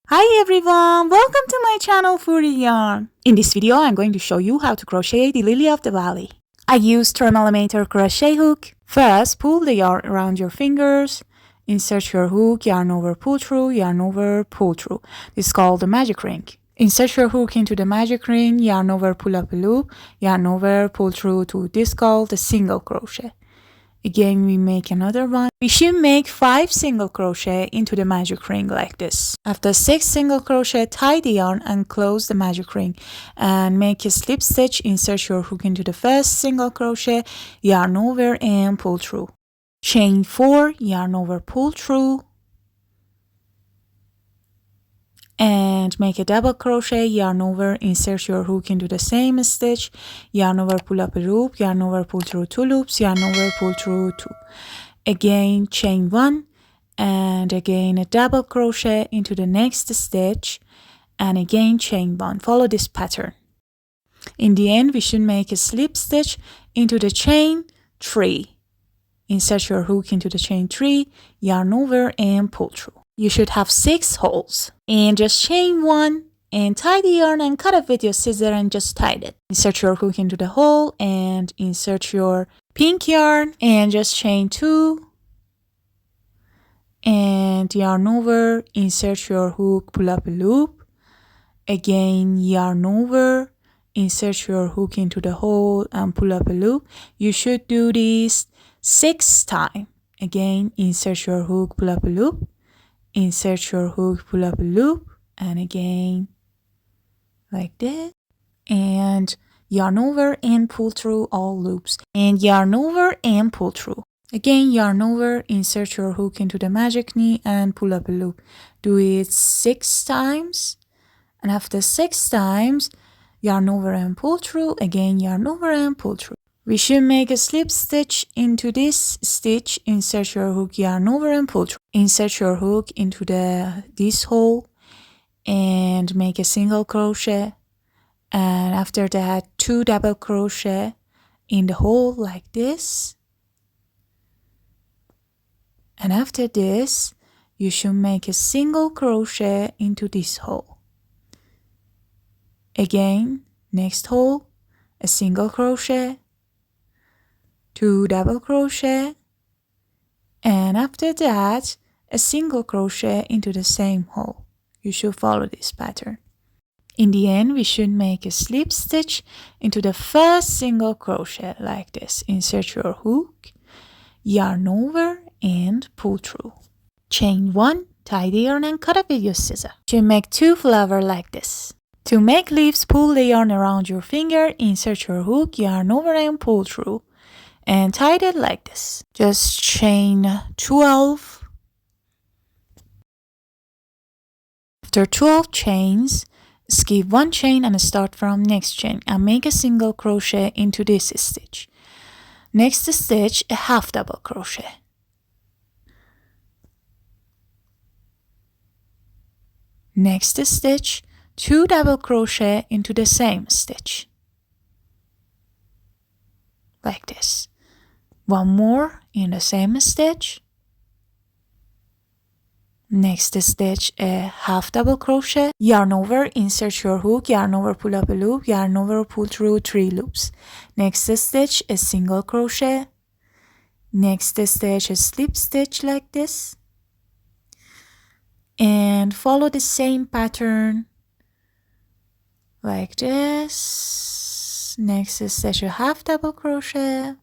Hi everyone, welcome to my channel Furi Yarn. In this video, I'm going to show you how to crochet the lily of the valley. I used 3mm crochet hook. First, pull the yarn around your fingers. Insert your hook, yarn over, pull through, yarn over, pull through. This is called the magic ring. Insert your hook into the magic ring, yarn over, pull up a loop, yarn over, pull through to this called the single crochet. Again, we make another one. We should make 5 single crochet into the magic ring like this. After 6 single crochet, tie the yarn and close the magic ring and make a slip stitch. Insert your hook into the first single crochet, yarn over and pull through. Chain 4, yarn over, pull through, and make a double crochet, yarn over, insert your hook into the same stitch, yarn over, pull up a loop, yarn over, pull through 2 loops, yarn over, pull through 2. Again, chain 1, and again a double crochet into the next stitch, and again chain 1. Follow this pattern. In the end, we should make a slip stitch into the chain 3. Insert your hook into the chain 3, yarn over, and pull through. You should have 6 holes, and just chain 1 and tie the yarn and cut it with your scissor and just tie it. Insert your hook into the hole and insert your pink yarn and just chain 2 and yarn over, insert your hook, pull up a loop, again yarn over, insert your hook into the hole and pull up a loop. You should do this 6 times. Again, insert your hook, pull up a loop, insert your hook, pull up a loop, and again like this, and yarn over and pull through all loops, and yarn over and pull through. Again, yarn over, insert your hook into the magic knee and pull up a loop. Do it 6 times, and after 6 times, yarn over and pull through, again yarn over and pull through. We should make a slip stitch into this stitch, insert your hook, yarn over and pull through. Insert your hook into this hole and make a single crochet, and after that 2 double crochet in the hole like this, and after this you should make a single crochet into this hole. Again, next hole, a single crochet, 2 double crochet, and after that a single crochet into the same hole. You should follow this pattern. In the end, we should make a slip stitch into the first single crochet like this. Insert your hook, yarn over and pull through. Chain 1, tie the yarn and cut it with your scissor. You should make 2 flowers like this. To make leaves, pull the yarn around your finger, insert your hook, yarn over and pull through, and tie it like this. Just chain 12. After 12 chains, skip 1 chain and start from next chain and make a single crochet into this stitch. Next stitch, a half double crochet. Next stitch, 2 double crochet into the same stitch like this. 1 more in the same stitch. Next stitch, a half double crochet, yarn over, insert your hook, yarn over, pull up a loop, yarn over, pull through 3 loops. Next stitch, a single crochet. Next stitch, a slip stitch like this, and follow the same pattern like this. Next stitch, a half double crochet,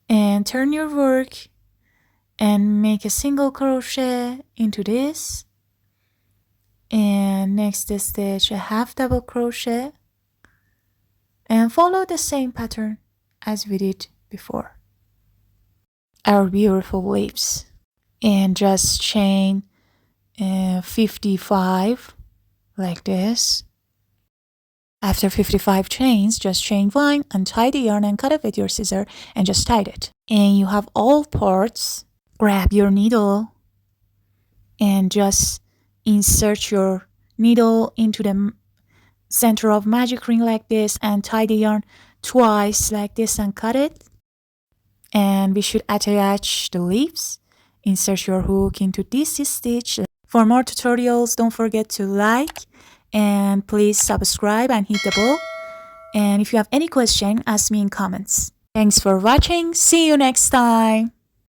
and turn your work and make a single crochet into this, and next stitch a half double crochet, and follow the same pattern as we did before. Our beautiful leaves, and just chain 55 like this. After 55 chains, just chain 1 and tie the yarn and cut it with your scissor and just tie it. And you have all parts. Grab your needle and just insert your needle into the center of magic ring like this and tie the yarn twice like this and cut it. And we should attach the leaves. insert your hook into this stitch. For more tutorials, don't forget to like and please subscribe and hit the bell. And if you have any question, ask me in comments. Thanks for watching. See you next time.